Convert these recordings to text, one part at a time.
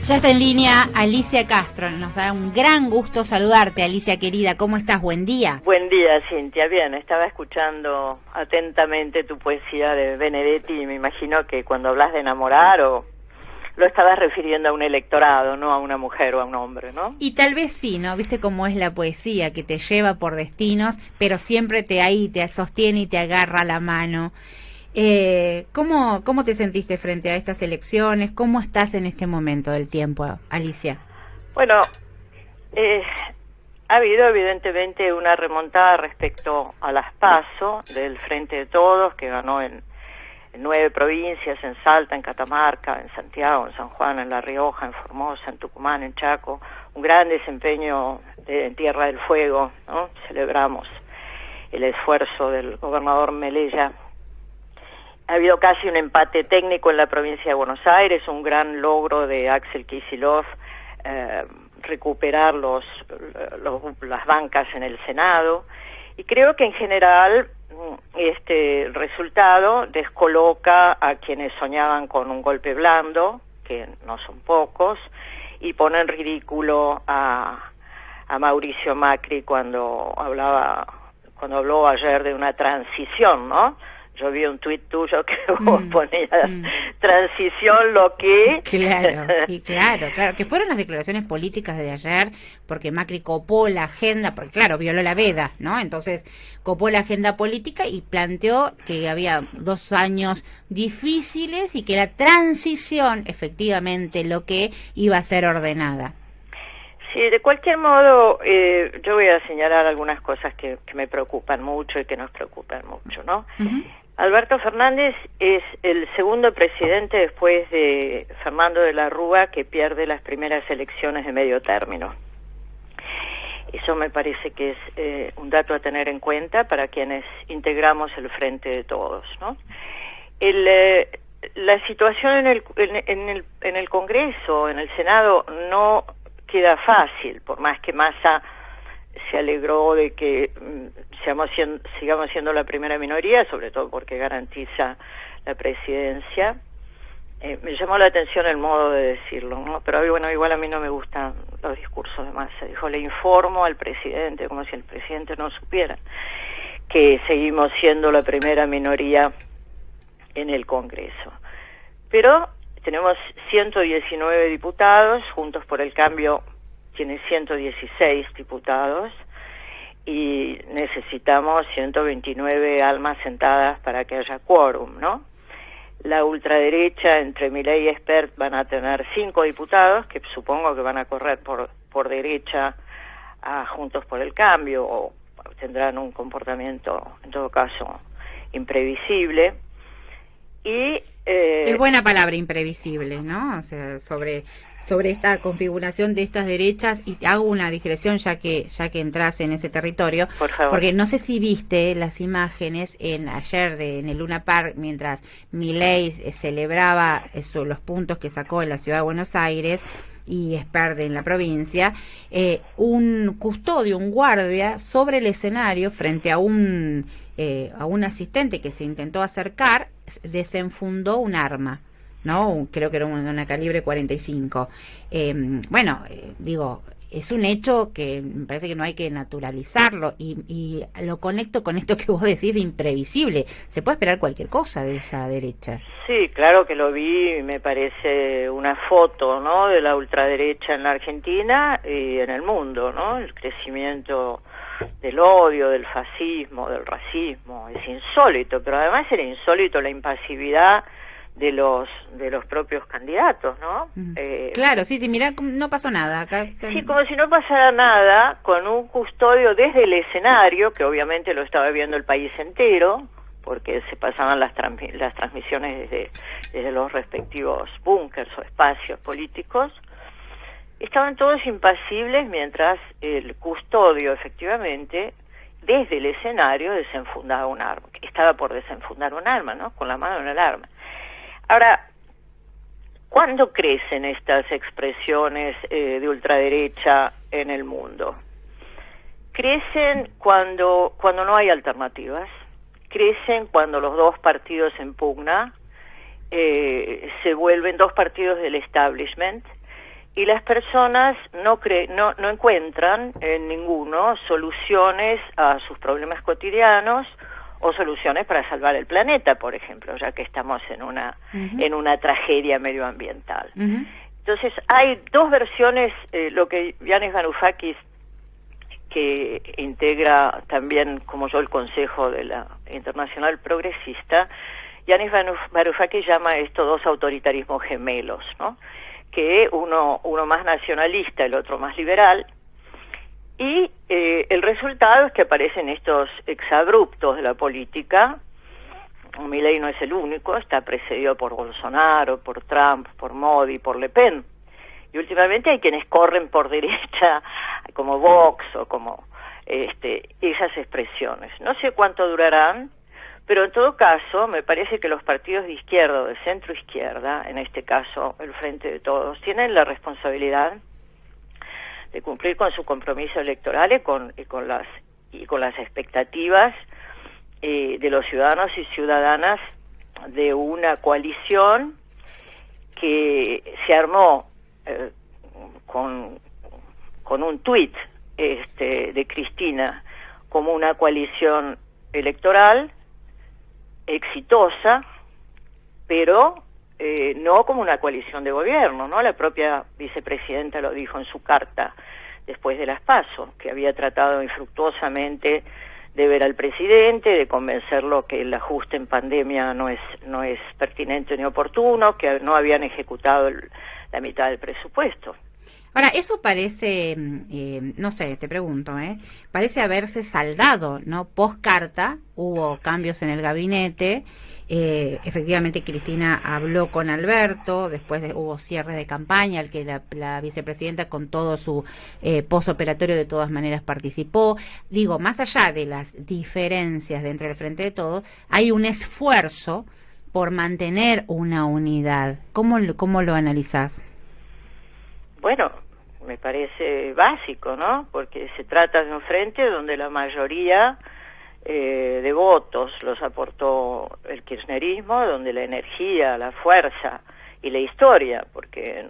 Ya está en línea Alicia Castro. Nos da un gran gusto saludarte, Alicia querida. ¿Cómo estás? Buen día. Buen día, Cintia. Bien, estaba escuchando atentamente tu poesía de Benedetti y me imagino que cuando hablas de enamorar o lo estabas refiriendo a un electorado, no a una mujer o a un hombre, ¿no? Y tal vez sí, ¿no? Viste cómo es la poesía, que te lleva por destinos, pero siempre te sostiene y te agarra la mano. ¿Cómo te sentiste frente a estas elecciones? ¿Cómo estás en este momento del tiempo, Alicia? Bueno, ha habido evidentemente una remontada respecto a las PASO del Frente de Todos, que ganó en 9 provincias, en Salta, en Catamarca, en Santiago, en San Juan, en La Rioja, en Formosa, en Tucumán, en Chaco. Un gran desempeño en Tierra del Fuego, ¿no? Celebramos el esfuerzo del gobernador Melella. Ha habido casi un empate técnico en la provincia de Buenos Aires, un gran logro de Axel Kicillof, recuperar las bancas en el Senado, y creo que en general este resultado descoloca a quienes soñaban con un golpe blando, que no son pocos, y pone en ridículo a Mauricio Macri cuando habló ayer de una transición, ¿no? Yo vi un tuit tuyo que vos ponías transición lo que... Claro, que fueron las declaraciones políticas de ayer, porque Macri copó la agenda, porque claro, violó la veda, ¿no? Entonces copó la agenda política y planteó que había 2 años difíciles y que la transición, efectivamente, lo que iba a ser ordenada. Sí, de cualquier modo, yo voy a señalar algunas cosas que me preocupan mucho y que nos preocupan mucho, ¿no? Alberto Fernández es el segundo presidente después de Fernando de la Rúa que pierde las primeras elecciones de medio término. Eso me parece que es un dato a tener en cuenta para quienes integramos el Frente de Todos, ¿no? La situación en el Congreso, en el Senado, no queda fácil, por más que Massa se alegró de que sigamos siendo la primera minoría, sobre todo porque garantiza la presidencia. Me llamó la atención el modo de decirlo, ¿no? Pero bueno, igual a mí no me gustan los discursos de Massa. Dijo, le informo al presidente, como si el presidente no supiera que seguimos siendo la primera minoría en el Congreso. Pero tenemos 119 diputados, Juntos por el Cambio tiene 116 diputados y necesitamos 129 almas sentadas para que haya quórum, ¿no? La ultraderecha, entre Milei y Espert, van a tener 5 diputados, que supongo que van a correr por derecha a Juntos por el Cambio, o tendrán un comportamiento, en todo caso, imprevisible. Y es buena palabra, imprevisible, ¿no? O sea, sobre esta configuración de estas derechas, y hago una digresión ya que entras en ese territorio, por favor. Porque no sé si viste las imágenes ayer en el Luna Park, mientras Milei celebraba los puntos que sacó en la ciudad de Buenos Aires y Espert en la provincia, un custodio, un guardia sobre el escenario frente a un asistente que se intentó acercar, desenfundó un arma, ¿no? Creo que era una calibre 45. Digo, es un hecho que me parece que no hay que naturalizarlo, y lo conecto con esto que vos decís de imprevisible. Se puede esperar cualquier cosa de esa derecha. Sí, claro que lo vi, me parece una foto, ¿no?, de la ultraderecha en la Argentina y en el mundo, ¿no? El crecimiento del odio, del fascismo, del racismo, es insólito, pero además era insólito la impasividad de los propios candidatos, ¿no? Claro, sí, mirá, no pasó nada acá. Sí, como si no pasara nada, con un custodio desde el escenario, que obviamente lo estaba viendo el país entero, porque se pasaban las transmisiones desde los respectivos búnkers o espacios políticos. Estaban todos impasibles mientras el custodio, efectivamente, desde el escenario desenfundaba un arma. Estaba por desenfundar un arma, ¿no? Con la mano en el arma. Ahora, ¿cuándo crecen estas expresiones de ultraderecha en el mundo? Crecen cuando no hay alternativas. Crecen cuando los dos partidos en pugna se vuelven dos partidos del establishment y las personas no encuentran en ninguno soluciones a sus problemas cotidianos o soluciones para salvar el planeta, por ejemplo, ya que estamos en una tragedia medioambiental. Entonces, hay dos versiones, lo que Yanis Varoufakis, que integra también, como yo, el Consejo de la Internacional Progresista, Yanis Varoufakis llama esto dos autoritarismos gemelos, ¿no? Que uno más nacionalista, el otro más liberal, y el resultado es que aparecen estos exabruptos de la política. Milei no es el único, está precedido por Bolsonaro, por Trump, por Modi, por Le Pen, y últimamente hay quienes corren por derecha, como Vox o como esas expresiones. No sé cuánto durarán, pero en todo caso me parece que los partidos de izquierda o de centro izquierda, en este caso el Frente de Todos, tienen la responsabilidad de cumplir con su compromiso electoral y con las expectativas de los ciudadanos y ciudadanas de una coalición que se armó con un tuit de Cristina como una coalición electoral exitosa, pero no como una coalición de gobierno, ¿no? La propia vicepresidenta lo dijo en su carta después de las PASO, que había tratado infructuosamente de ver al presidente, de convencerlo que el ajuste en pandemia no es pertinente ni oportuno, que no habían ejecutado la mitad del presupuesto. Ahora, eso parece, no sé, te pregunto, parece haberse saldado, ¿no? Post carta, hubo cambios en el gabinete, efectivamente Cristina habló con Alberto, después hubo cierre de campaña, al que la vicepresidenta con todo su postoperatorio de todas maneras participó. Digo, más allá de las diferencias dentro del Frente de Todos, hay un esfuerzo por mantener una unidad. ¿Cómo lo analizás? Bueno, me parece básico, ¿no? Porque se trata de un frente donde la mayoría de votos los aportó el kirchnerismo, donde la energía, la fuerza y la historia, porque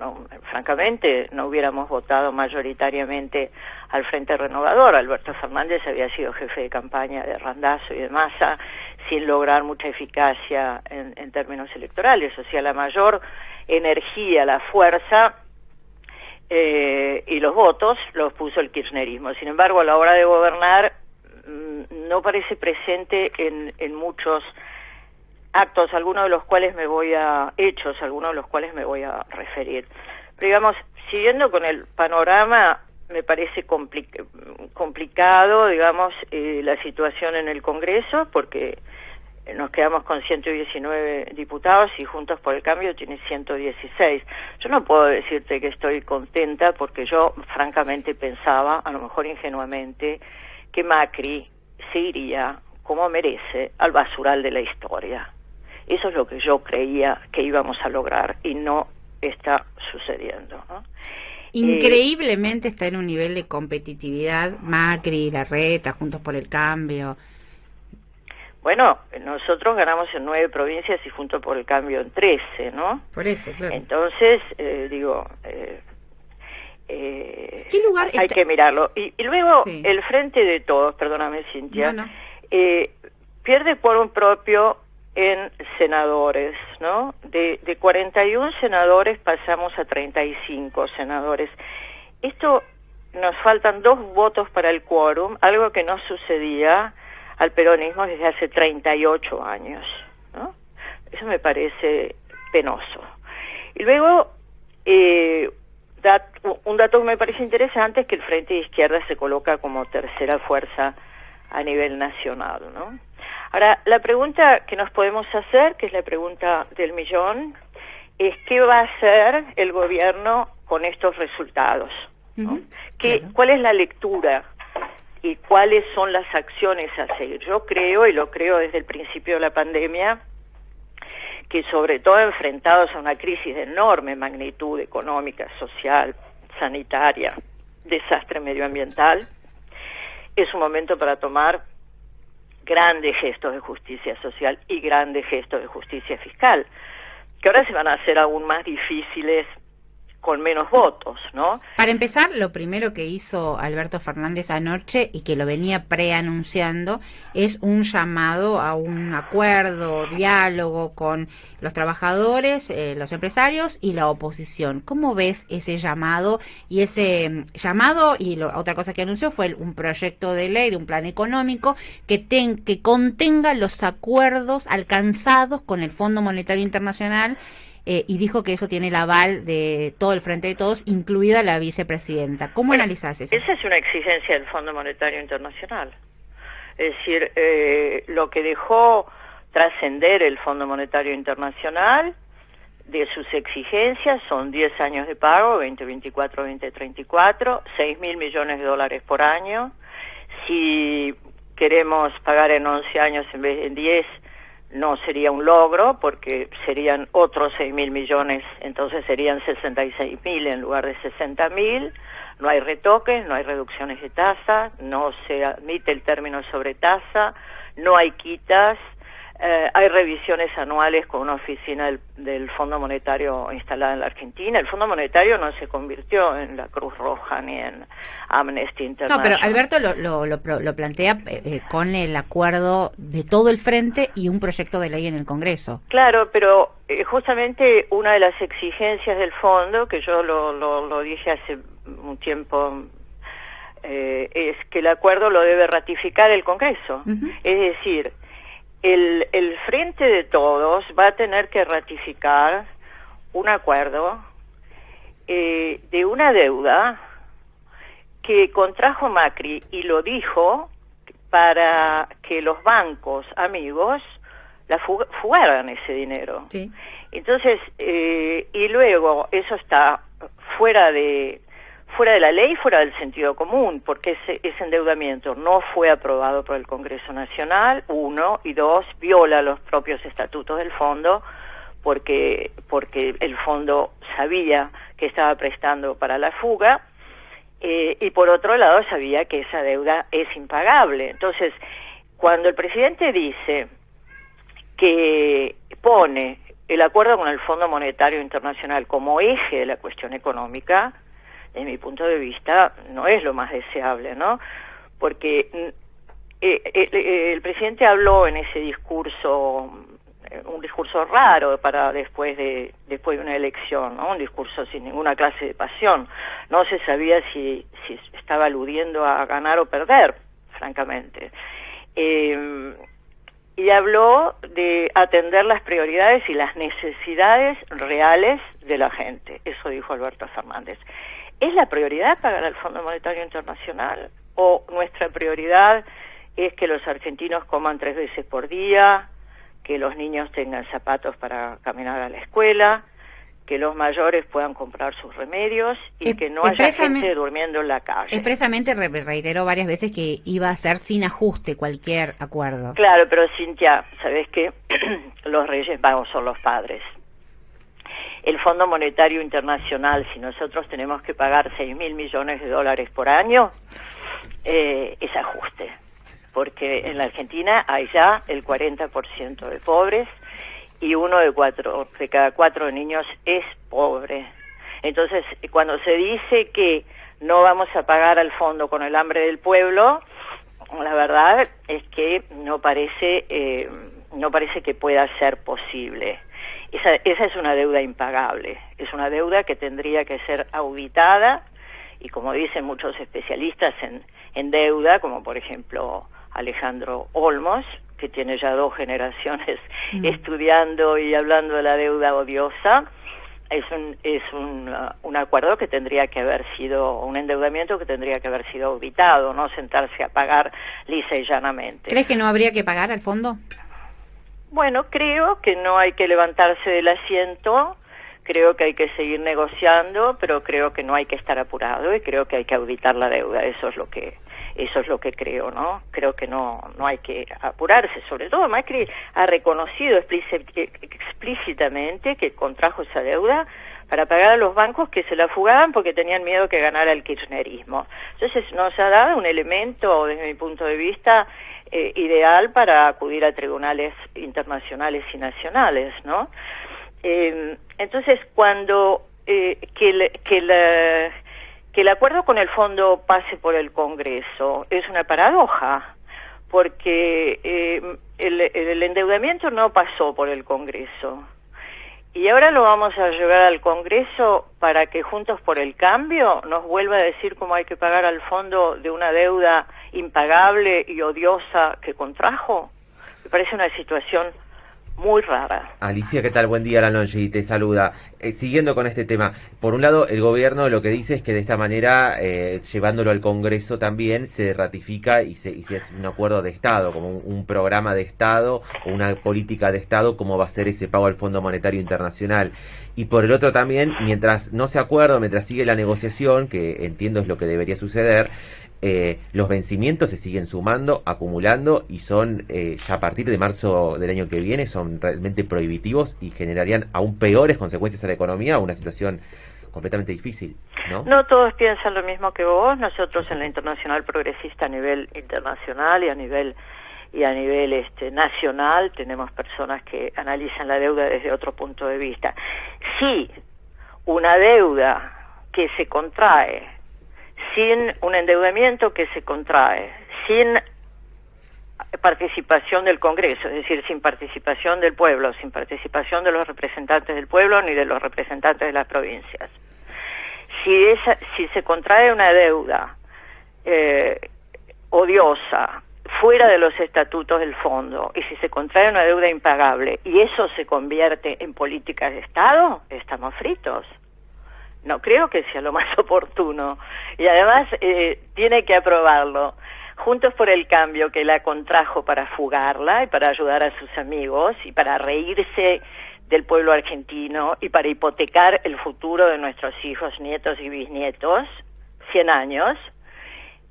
francamente no hubiéramos votado mayoritariamente al Frente Renovador. Alberto Fernández había sido jefe de campaña de Randazzo y de Massa sin lograr mucha eficacia en términos electorales. O sea, la mayor energía, la fuerza y los votos los puso el kirchnerismo. Sin embargo, a la hora de gobernar no parece presente en muchos actos, algunos de los cuales me voy a referir. Pero digamos, siguiendo con el panorama, me parece complicado, digamos, la situación en el Congreso, porque nos quedamos con 119 diputados y Juntos por el Cambio tiene 116. Yo no puedo decirte que estoy contenta porque yo francamente pensaba, a lo mejor ingenuamente, que Macri se iría como merece al basural de la historia. Eso es lo que yo creía que íbamos a lograr y no está sucediendo, ¿no? Increíblemente está en un nivel de competitividad Macri, Larreta, Juntos por el Cambio. Bueno, nosotros ganamos en 9 provincias y Juntos por el Cambio en 13, ¿no? Por eso, claro. Entonces, ¿qué lugar hay que mirarlo. Y luego sí. El Frente de Todos, perdóname, Cintia, no. pierde quórum propio en senadores, ¿no? De 41 senadores pasamos a 35 senadores. Esto, nos faltan 2 votos para el quórum, algo que no sucedía al peronismo desde hace 38 años, ¿no? Eso me parece penoso. Y luego, un dato que me parece interesante es que el Frente de Izquierda se coloca como tercera fuerza a nivel nacional, ¿no? Ahora, la pregunta que nos podemos hacer, que es la pregunta del millón, es ¿qué va a hacer el gobierno con estos resultados? ¿No? Claro. ¿Cuál es la lectura y cuáles son las acciones a seguir? Yo creo, y lo creo desde el principio de la pandemia, que sobre todo enfrentados a una crisis de enorme magnitud económica, social, sanitaria, desastre medioambiental, es un momento para tomar grandes gestos de justicia social y grandes gestos de justicia fiscal, que ahora se van a hacer aún más difíciles con menos votos, ¿no? Para empezar, lo primero que hizo Alberto Fernández anoche y que lo venía preanunciando es un llamado a un acuerdo, diálogo con los trabajadores, los empresarios y la oposición. ¿Cómo ves ese llamado? Y ese llamado, y otra cosa que anunció fue un proyecto de ley de un plan económico que contenga los acuerdos alcanzados con el Fondo Monetario Internacional. Y dijo que eso tiene el aval de todo el Frente de Todos, incluida la vicepresidenta. ¿Cómo analizás eso? Esa es una exigencia del Fondo Monetario Internacional. Es decir, lo que dejó trascender el Fondo Monetario Internacional de sus exigencias son 10 años de pago, 2024, 2034, 6.000 millones de dólares por año. Si queremos pagar en 11 años en vez de en 10, no sería un logro, porque serían otros 6.000 millones, entonces serían 66.000 en lugar de 60.000. No hay retoques, no hay reducciones de tasa, no se admite el término sobre tasa, no hay quitas, hay revisiones anuales con una oficina del Fondo Monetario instalada en la Argentina. El Fondo Monetario no se convirtió en la Cruz Roja ni en Amnesty International. No, pero Alberto lo plantea con el acuerdo de todo el frente y un proyecto de ley en el Congreso. Claro, pero justamente una de las exigencias del fondo, que yo lo dije hace un tiempo, es que el acuerdo lo debe ratificar el Congreso. Es decir, el Frente de Todos va a tener que ratificar un acuerdo de una deuda que contrajo Macri, y lo dijo para que los bancos amigos fugaran ese dinero. Sí. Entonces, y luego eso está fuera de la ley, fuera del sentido común, porque ese endeudamiento no fue aprobado por el Congreso Nacional, 1, y 2, viola los propios estatutos del fondo, porque el fondo sabía que estaba prestando para la fuga, y por otro lado sabía que esa deuda es impagable. Entonces, cuando el presidente dice que pone el acuerdo con el Fondo Monetario Internacional como eje de la cuestión económica, desde mi punto de vista, no es lo más deseable, ¿no? Porque el presidente habló en ese discurso, un discurso raro para después de una elección, ¿no? Un discurso sin ninguna clase de pasión. No se sabía si estaba aludiendo a ganar o perder, francamente. Y habló de atender las prioridades y las necesidades reales de la gente. Eso dijo Alberto Fernández. ¿Es la prioridad pagar al Fondo Monetario Internacional? ¿O nuestra prioridad es que los argentinos coman 3 veces por día, que los niños tengan zapatos para caminar a la escuela, que los mayores puedan comprar sus remedios y que no haya gente durmiendo en la calle? Expresamente reiteró varias veces que iba a ser sin ajuste cualquier acuerdo. Claro, pero Cintia, ¿sabés qué? Los Reyes Magos son los padres. El Fondo Monetario Internacional, si nosotros tenemos que pagar 6.000 millones de dólares por año, es ajuste, porque en la Argentina hay ya el 40% de pobres y 1 de cada 4 niños es pobre. Entonces, cuando se dice que no vamos a pagar al fondo con el hambre del pueblo, la verdad es que no parece que pueda ser posible. Esa es una deuda impagable, es una deuda que tendría que ser auditada, y como dicen muchos especialistas en deuda, como por ejemplo Alejandro Olmos, que tiene ya 2 generaciones estudiando y hablando de la deuda odiosa, es un acuerdo que tendría que haber sido, un endeudamiento que tendría que haber sido auditado, no sentarse a pagar lisa y llanamente. ¿Crees que no habría que pagar al fondo? Bueno, creo que no hay que levantarse del asiento, creo que hay que seguir negociando, pero creo que no hay que estar apurado y creo que hay que auditar la deuda. Eso es lo que creo, ¿no? Creo que no hay que apurarse. Sobre todo Macri ha reconocido explícitamente que contrajo esa deuda para pagar a los bancos que se la fugaban porque tenían miedo que ganara el kirchnerismo. Entonces nos ha dado un elemento, desde mi punto de vista, ideal para acudir a tribunales internacionales y nacionales, ¿no? Entonces, cuando que el acuerdo con el fondo pase por el Congreso es una paradoja, porque el endeudamiento no pasó por el Congreso. Y ahora lo vamos a llevar al Congreso para que Juntos por el Cambio nos vuelva a decir cómo hay que pagar al fondo de una deuda impagable y odiosa que contrajo. Me parece una situación muy rara. Alicia, ¿qué tal? Buen día, la Longi, te saluda. Siguiendo con este tema, por un lado, el gobierno lo que dice es que de esta manera, llevándolo al Congreso también, se ratifica y se hace un acuerdo de Estado, como un programa de Estado o una política de Estado, como va a ser ese pago al Fondo Monetario Internacional. Y por el otro también, mientras no se acuerda, mientras sigue la negociación, que entiendo es lo que debería suceder, los vencimientos se siguen sumando, acumulando y son, ya a partir de marzo del año que viene, son realmente prohibitivos y generarían aún peores consecuencias a la economía, una situación completamente difícil, ¿no? No todos piensan lo mismo que vos. Nosotros en la Internacional Progresista a nivel internacional y a nivel nacional tenemos personas que analizan la deuda desde otro punto de vista. Sí, una deuda que se contrae sin un endeudamiento que se contrae, sin participación del Congreso, es decir, sin participación del pueblo, sin participación de los representantes del pueblo ni de los representantes de las provincias. Si se contrae una deuda odiosa, fuera de los estatutos del fondo, y si se contrae una deuda impagable, y eso se convierte en política de Estado, estamos fritos. No creo que sea lo más oportuno. Y además tiene que aprobarlo Juntos por el Cambio, que la contrajo para fugarla y para ayudar a sus amigos y para reírse del pueblo argentino y para hipotecar el futuro de nuestros hijos, nietos y bisnietos, 100 años.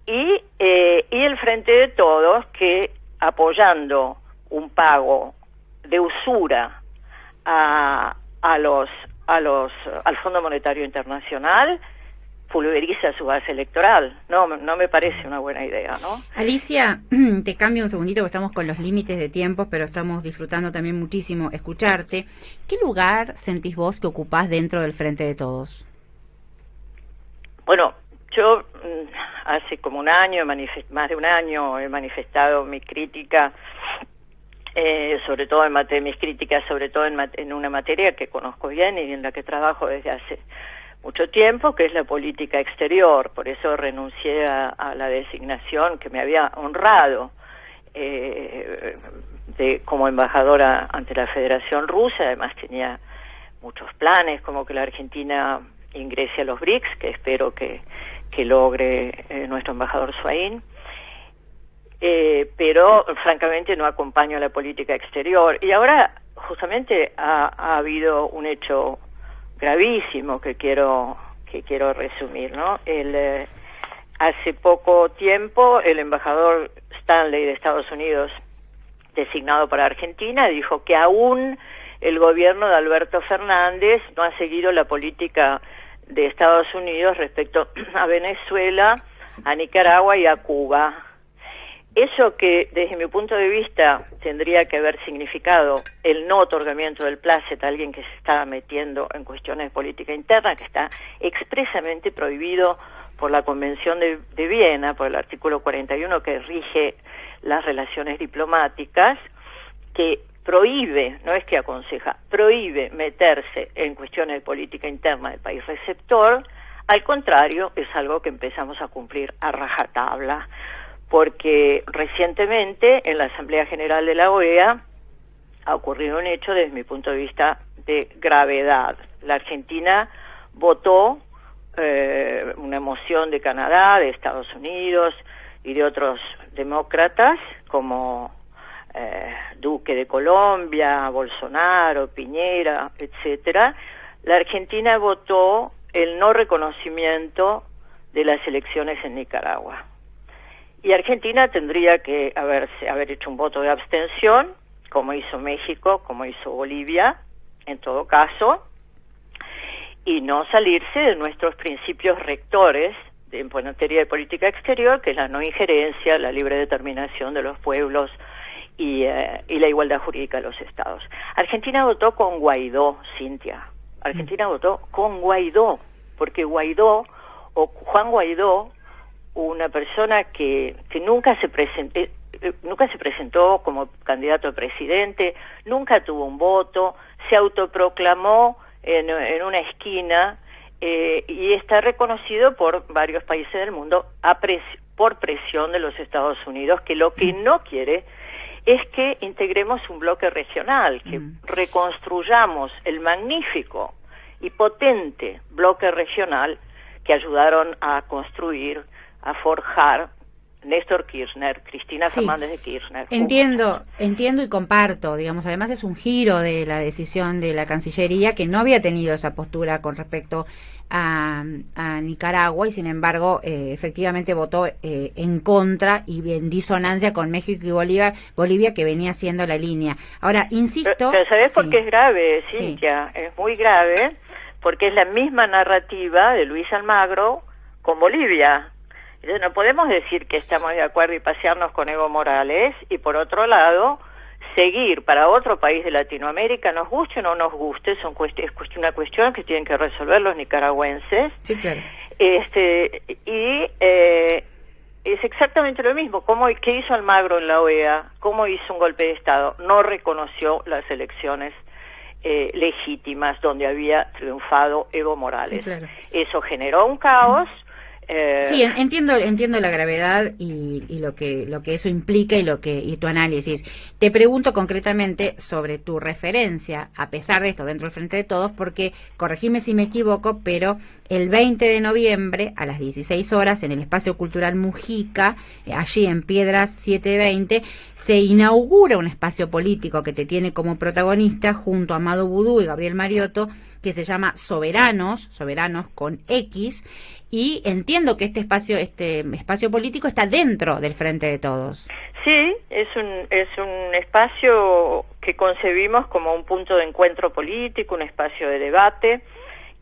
Y el Frente de Todos, que apoyando un pago de usura al Fondo Monetario Internacional, pulveriza su base electoral. No me parece una buena idea, ¿no? Alicia, te cambio un segundito porque estamos con los límites de tiempo, pero estamos disfrutando también muchísimo escucharte. ¿Qué lugar sentís vos que ocupás dentro del Frente de Todos? Bueno, yo hace como un año, más de un año, he manifestado mi crítica, sobre todo mis críticas, sobre todo en una materia que conozco bien y en la que trabajo desde hace mucho tiempo, que es la política exterior. Por eso renuncié a la designación que me había honrado como embajadora ante la Federación Rusa. Además tenía muchos planes, como que la Argentina ingrese a los BRICS, que espero que logre nuestro embajador Swain. Pero francamente no acompaño la política exterior. Y ahora justamente ha habido un hecho gravísimo que quiero resumir, ¿no? Hace poco tiempo el embajador Stanley de Estados Unidos, designado para Argentina, dijo que aún el gobierno de Alberto Fernández no ha seguido la política de Estados Unidos respecto a Venezuela, a Nicaragua y a Cuba. Eso que desde mi punto de vista tendría que haber significado el no otorgamiento del Placet a alguien que se está metiendo en cuestiones de política interna, que está expresamente prohibido por la Convención de Viena, por el artículo 41 que rige las relaciones diplomáticas, que prohíbe, no es que aconseja, prohíbe meterse en cuestiones de política interna del país receptor. Al contrario, es algo que empezamos a cumplir a rajatabla, porque recientemente en la Asamblea General de la OEA ha ocurrido un hecho desde mi punto de vista de gravedad. La Argentina votó una moción de Canadá, de Estados Unidos y de otros demócratas como Duque de Colombia, Bolsonaro, Piñera, etcétera. La Argentina votó el no reconocimiento de las elecciones en Nicaragua. Y Argentina tendría que haber hecho un voto de abstención, como hizo México, como hizo Bolivia, en todo caso, y no salirse de nuestros principios rectores en materia de política exterior, que es la no injerencia, la libre determinación de los pueblos y la igualdad jurídica de los estados. Argentina votó con Guaidó, Cintia. Argentina votó con Guaidó, porque Guaidó, o Juan Guaidó, una persona que nunca se presentó como candidato a presidente, nunca tuvo un voto, se autoproclamó en una esquina y está reconocido por varios países del mundo por presión de los Estados Unidos, que lo que no quiere es que integremos un bloque regional, que reconstruyamos el magnífico y potente bloque regional que ayudaron a construir, a forjar Néstor Kirchner, Cristina Fernández de Kirchner. Entiendo y comparto, digamos, además es un giro de la decisión de la Cancillería, que no había tenido esa postura con respecto a Nicaragua y sin embargo efectivamente votó en contra y en disonancia con México y Bolivia, que venía siendo la línea. Ahora, insisto... Pero ¿sabés por qué es grave, Cintia? Es muy grave porque es la misma narrativa de Luis Almagro con Bolivia. Entonces no podemos decir que estamos de acuerdo y pasearnos con Evo Morales y por otro lado seguir para otro país de Latinoamérica, nos guste o no nos guste, es una cuestión que tienen que resolver los nicaragüenses. Sí, claro. Es exactamente lo mismo. ¿Qué hizo Almagro en la OEA? ¿Cómo hizo un golpe de Estado? No reconoció las elecciones legítimas donde había triunfado Evo Morales. Sí, claro. Eso generó un caos. Sí, entiendo la gravedad y lo que eso implica y tu análisis. Te pregunto concretamente sobre tu referencia, a pesar de esto, dentro del Frente de Todos, porque, corregime si me equivoco, pero el 20 de noviembre, a las 16 horas, en el Espacio Cultural Mujica, allí en Piedras 720, se inaugura un espacio político que te tiene como protagonista, junto a Amado Vudú y Gabriel Mariotto, que se llama Soberanos con X, y entiendo que este espacio político está dentro del Frente de Todos. Sí, es un espacio que concebimos como un punto de encuentro político, un espacio de debate,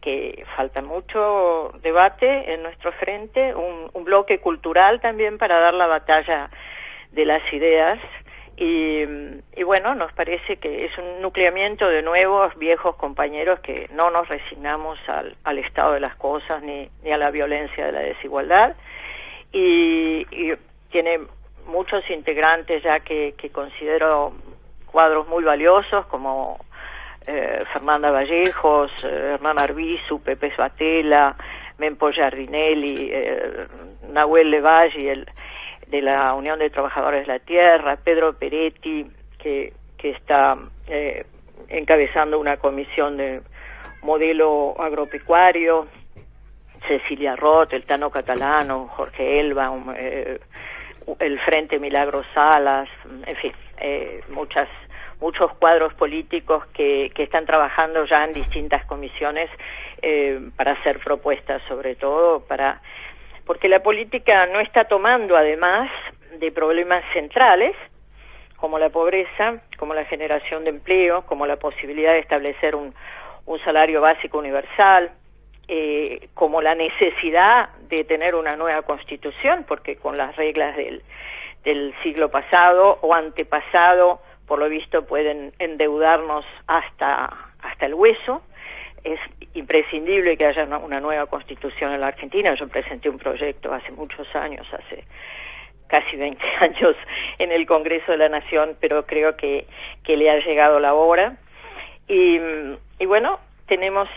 que falta mucho debate en nuestro frente, un bloque cultural también para dar la batalla de las ideas. Y bueno, nos parece que es un nucleamiento de nuevos, viejos compañeros que no nos resignamos al estado de las cosas ni a la violencia de la desigualdad. Y tiene muchos integrantes ya que considero cuadros muy valiosos, como Fernanda Vallejos, Hernán Arbizu, Pepe Suatela, Mempo Giardinelli, Nahuel Levalle, de la Unión de Trabajadores de la Tierra, Pedro Peretti, que está encabezando una comisión de modelo agropecuario, Cecilia Roth, el Tano Catalano, Jorge Elba, el Frente Milagros Salas, en fin, muchos cuadros políticos que están trabajando ya en distintas comisiones para hacer propuestas, sobre todo porque la política no está tomando, además de problemas centrales, como la pobreza, como la generación de empleo, como la posibilidad de establecer un salario básico universal, como la necesidad de tener una nueva constitución, porque con las reglas del siglo pasado o antepasado, por lo visto, pueden endeudarnos hasta el hueso. Es imprescindible que haya una nueva constitución en la Argentina. Yo presenté un proyecto hace muchos años, hace casi 20 años en el Congreso de la Nación, pero creo que le ha llegado la hora. Y bueno, tenemos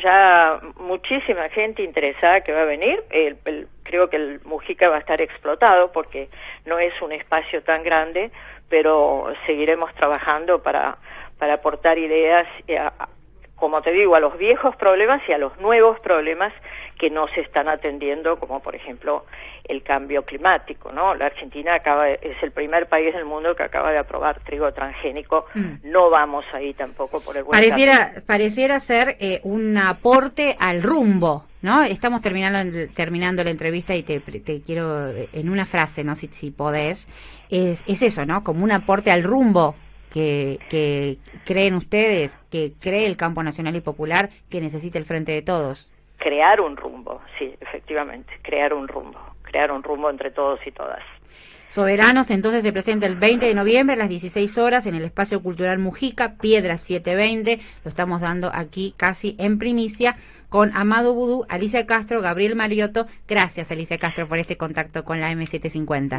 ya muchísima gente interesada que va a venir. Creo que el Mujica va a estar explotado porque no es un espacio tan grande, pero seguiremos trabajando para aportar ideas como te digo, a los viejos problemas y a los nuevos problemas que no se están atendiendo, como por ejemplo el cambio climático, ¿no? La Argentina es el primer país del mundo que acaba de aprobar trigo transgénico. No vamos ahí tampoco por el buen camino. Pareciera ser un aporte al rumbo, ¿no? Estamos terminando la entrevista y te quiero, en una frase, ¿no? Si podés, es eso, ¿no? Como un aporte al rumbo que creen ustedes, que cree el campo nacional y popular, que necesita el Frente de Todos. Crear un rumbo, sí, efectivamente, crear un rumbo entre todos y todas. Soberanos entonces se presenta el 20 de noviembre a las 16 horas en el Espacio Cultural Mujica, Piedra 720. Lo estamos dando aquí casi en primicia con Amado Vudú, Alicia Castro, Gabriel Mariotto. Gracias, Alicia Castro, por este contacto con la M750.